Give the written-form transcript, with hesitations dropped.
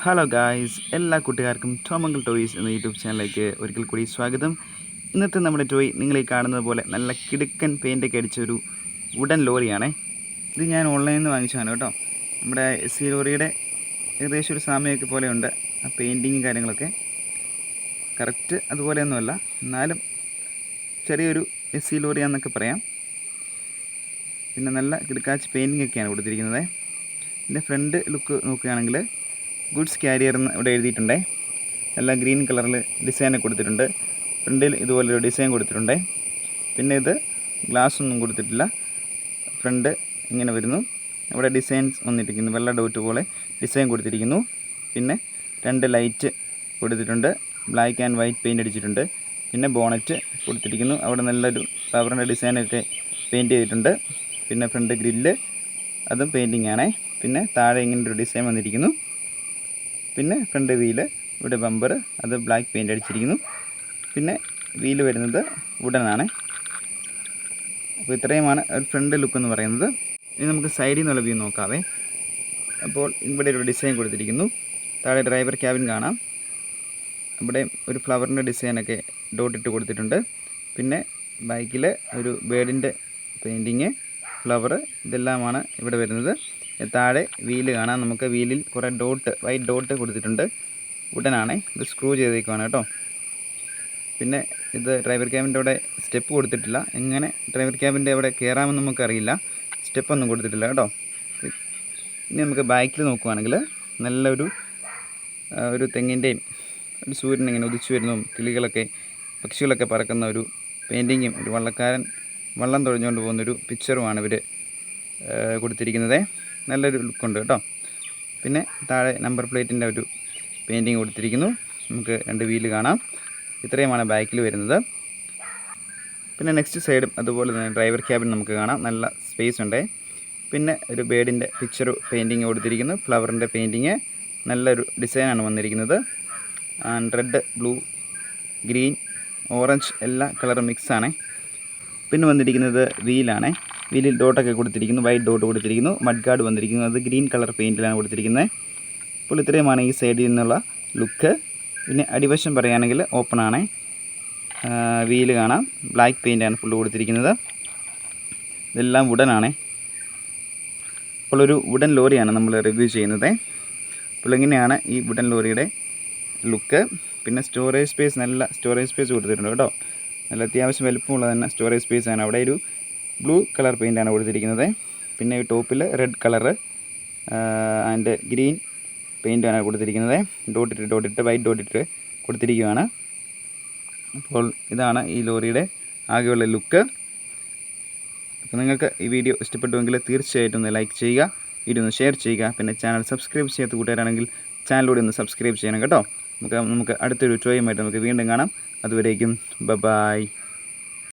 Hello guys, എല്ലാ കൂട്ടുകാർക്കും ടോമങ്കിൾ toys എന്ന യൂട്യൂബ് ചാനലിലേക്ക് ഒരിക്കൽ കൂടി സ്വാഗതം. ഇന്നത്തെ നമ്മുടെ ടോയ് നിങ്ങളീ കാണുന്നത് പോലെ നല്ല കിടുക്കൻ പെയിൻ്റൊക്കെ അടിച്ചൊരു വുഡൻ ലോറിയാണേ. ഇത് ഞാൻ ഓൺലൈനിൽ നിന്ന് വാങ്ങിച്ചതാണ് കേട്ടോ. നമ്മുടെ SC ലോറിയുടെ ഏകദേശം ഒരു സാമ്യമൊക്കെ പോലെയുണ്ട്. ആ പെയിൻറ്റിങ്ങും കാര്യങ്ങളൊക്കെ കറക്റ്റ് അതുപോലെയൊന്നുമല്ല, എന്നാലും ചെറിയൊരു SC ലോറിയാന്നൊക്കെ പറയാം. പിന്നെ നല്ല കിടുക്കാച്ച് പെയിൻറ്റിംഗ് ഒക്കെയാണ് കൊടുത്തിരിക്കുന്നത്. ഇതിൻ്റെ ഫ്രണ്ട് ലുക്ക് നോക്കുകയാണെങ്കിൽ ഗുഡ്സ് ക്യാരിയർ എന്ന് ഇവിടെ എഴുതിയിട്ടുണ്ട്. എല്ലാം ഗ്രീൻ കളറിൽ ഡിസൈനൊക്കെ കൊടുത്തിട്ടുണ്ട്. ഫ്രണ്ടിൽ ഇതുപോലൊരു ഡിസൈൻ കൊടുത്തിട്ടുണ്ട്. പിന്നെ ഇത് ഗ്ലാസ് ഒന്നും കൊടുത്തിട്ടില്ല. ഫ്രണ്ട് ഇങ്ങനെ വരുന്നു. ഇവിടെ ഡിസൈൻസ് വന്നിരിക്കുന്നു, വെള്ള ഡോട്ട് പോലെ ഡിസൈൻ കൊടുത്തിരിക്കുന്നു. പിന്നെ 2 ലൈറ്റ് കൊടുത്തിട്ടുണ്ട്. ബ്ലാക്ക് ആൻഡ് വൈറ്റ് പെയിൻ്റ് അടിച്ചിട്ടുണ്ട്. പിന്നെ ബോണറ്റ് കൊടുത്തിരിക്കുന്നു. അവിടെ നല്ലൊരു ഫ്ലവറിൻ്റെ ഡിസൈനൊക്കെ പെയിൻറ്റ് ചെയ്തിട്ടുണ്ട്. പിന്നെ ഫ്രണ്ട് ഗ്രില്ല് അതും പെയിൻറ്റിങ് ആണേ. പിന്നെ താഴെ ഇങ്ങനൊരു ഡിസൈൻ വന്നിരിക്കുന്നു. പിന്നെ ഫ്രണ്ട് വീല്, ഇവിടെ ബമ്പർ, അത് ബ്ലാക്ക് പെയിൻ്റ് അടിച്ചിരിക്കുന്നു. പിന്നെ വീല് വരുന്നത് വുഡനാണ്. അപ്പോൾ ഇത്രയുമാണ് ഒരു ഫ്രണ്ട് ലുക്ക് എന്ന് പറയുന്നത്. ഇനി നമുക്ക് സൈഡിൽ നിന്നുള്ള വ്യൂ നോക്കാവേ. അപ്പോൾ ഇവിടെ ഒരു ഡിസൈൻ കൊടുത്തിരിക്കുന്നു. താഴെ ഡ്രൈവർ ക്യാബിൻ കാണാം. ഇവിടെ ഒരു ഫ്ലവറിൻ്റെ ഡിസൈനൊക്കെ ഡോട്ടിട്ട് കൊടുത്തിട്ടുണ്ട്. പിന്നെ ബൈക്കിൽ ഒരു ബേഡിൻ്റെ പെയിൻറ്റിങ്, ഫ്ലവർ, ഇതെല്ലാമാണ് ഇവിടെ വരുന്നത്. താഴെ വീല് കാണാം. നമുക്ക് വീലിൽ കുറേ വൈറ്റ് ഡോട്ട് കൊടുത്തിട്ടുണ്ട്. വുഡനാണ്. ഇത് സ്ക്രൂ ചെയ്തേക്കുവാണ് കേട്ടോ. പിന്നെ ഇത് ഡ്രൈവർ ക്യാബിൻ്റെ അവിടെ സ്റ്റെപ്പ് കൊടുത്തിട്ടില്ല. എങ്ങനെ ഡ്രൈവർ ക്യാബിൻ്റെ അവിടെ കയറാമെന്ന് നമുക്കറിയില്ല. സ്റ്റെപ്പൊന്നും കൊടുത്തിട്ടില്ല കേട്ടോ. ഇനി നമുക്ക് ബാക്കിൽ നോക്കുവാണെങ്കിൽ നല്ലൊരു തെങ്ങിൻ്റെയും ഒരു സൂര്യൻ ഇങ്ങനെ ഉദിച്ചു വരുന്നതും പക്ഷികളൊക്കെ പറക്കുന്ന ഒരു പെയിൻറ്റിങ്ങും, ഒരു വള്ളക്കാരൻ വള്ളം തുഴഞ്ഞുകൊണ്ട് പോകുന്നൊരു പിക്ചറുമാണ് ഇവർ കൊടുത്തിരിക്കുന്നത്. നല്ലൊരു ലുക്കുണ്ട് കേട്ടോ. പിന്നെ താഴെ നമ്പർ പ്ലേറ്റിൻ്റെ ഒരു പെയിൻറ്റിങ് കൊടുത്തിരിക്കുന്നു. നമുക്ക് 2 വീല് കാണാം. ഇത്രയുമാണ് ബാക്കിൽ വരുന്നത്. പിന്നെ നെക്സ്റ്റ് സൈഡും അതുപോലെ തന്നെ ഡ്രൈവർ ക്യാബിൻ നമുക്ക് കാണാം. നല്ല സ്പേസ് ഉണ്ട്. പിന്നെ ഒരു ബേഡിൻ്റെ പിക്ചർ പെയിൻറ്റിങ് കൊടുത്തിരിക്കുന്നു. ഫ്ലവറിൻ്റെ പെയിൻറ്റിങ്, നല്ലൊരു ഡിസൈനാണ് വന്നിരിക്കുന്നത്. And red, blue, green, orange എല്ലാ കളറും മിക്സാണ്. പിന്നെ വന്നിരിക്കുന്നത് വീലാണ്. വീലിൽ ഡോട്ടൊക്കെ കൊടുത്തിരിക്കുന്നു, വൈറ്റ് ഡോട്ട് കൊടുത്തിരിക്കുന്നു. മഡ് ഗാർഡ് വന്നിരിക്കുന്നു, അത് ഗ്രീൻ കളർ പെയിൻറ്റിലാണ് കൊടുത്തിരിക്കുന്നത്. അപ്പോൾ ഇത്രയുമാണ് ഈ സൈഡിൽ നിന്നുള്ള ലുക്ക്. പിന്നെ അടിവശം പറയുകയാണെങ്കിൽ ഓപ്പൺ ആണ്. വീല് കാണാം. ബ്ലാക്ക് പെയിൻ്റാണ് ഫുള്ള് കൊടുത്തിരിക്കുന്നത്. ഇതെല്ലാം വുഡനാണ്. അപ്പോൾ ഒരു വുഡൻ ലോറിയാണ് നമ്മൾ റിവ്യൂ ചെയ്യുന്നത്. അപ്പോൾ ഇങ്ങനെയാണ് ഈ വുഡൻ ലോറിയുടെ ലുക്ക്. പിന്നെ സ്റ്റോറേജ് സ്പേസ്, നല്ല സ്റ്റോറേജ് സ്പേസ് കൊടുത്തിട്ടുണ്ട് കേട്ടോ. നല്ല അത്യാവശ്യം വലുപ്പമുള്ള തന്നെ സ്റ്റോറേജ് സ്പേസ് ആണ്. അവിടെ ഒരു ബ്ലൂ കളർ പെയിൻ്റാണ് കൊടുത്തിരിക്കുന്നത്. പിന്നെ ടോപ്പിൽ റെഡ് കളറ് ആൻഡ് ഗ്രീൻ പെയിൻ്റാണ് കൊടുത്തിരിക്കുന്നത്. ഡോട്ടിട്ട് വൈറ്റ് ഡോട്ടിട്ട് കൊടുത്തിരിക്കുകയാണ്. അപ്പോൾ ഇതാണ് ഈ ലോറിയുടെ ആകെയുള്ള ലുക്ക്. അപ്പോൾ നിങ്ങൾക്ക് ഈ വീഡിയോ ഇഷ്ടപ്പെട്ടുവെങ്കിൽ തീർച്ചയായിട്ടും ഒന്ന് ലൈക്ക് ചെയ്യുക, വീഡിയോ ഒന്ന് ഷെയർ ചെയ്യുക. പിന്നെ ചാനൽ സബ്സ്ക്രൈബ് ചെയ്യാത്ത കൂട്ടുകാരാണെങ്കിൽ ചാനലിലൂടെ ഒന്ന് സബ്സ്ക്രൈബ് ചെയ്യണം കേട്ടോ. നമുക്ക് അടുത്തൊരു ടോയുമായിട്ട് നമുക്ക് വീണ്ടും കാണാം. അതുവരേക്കും ബൈ.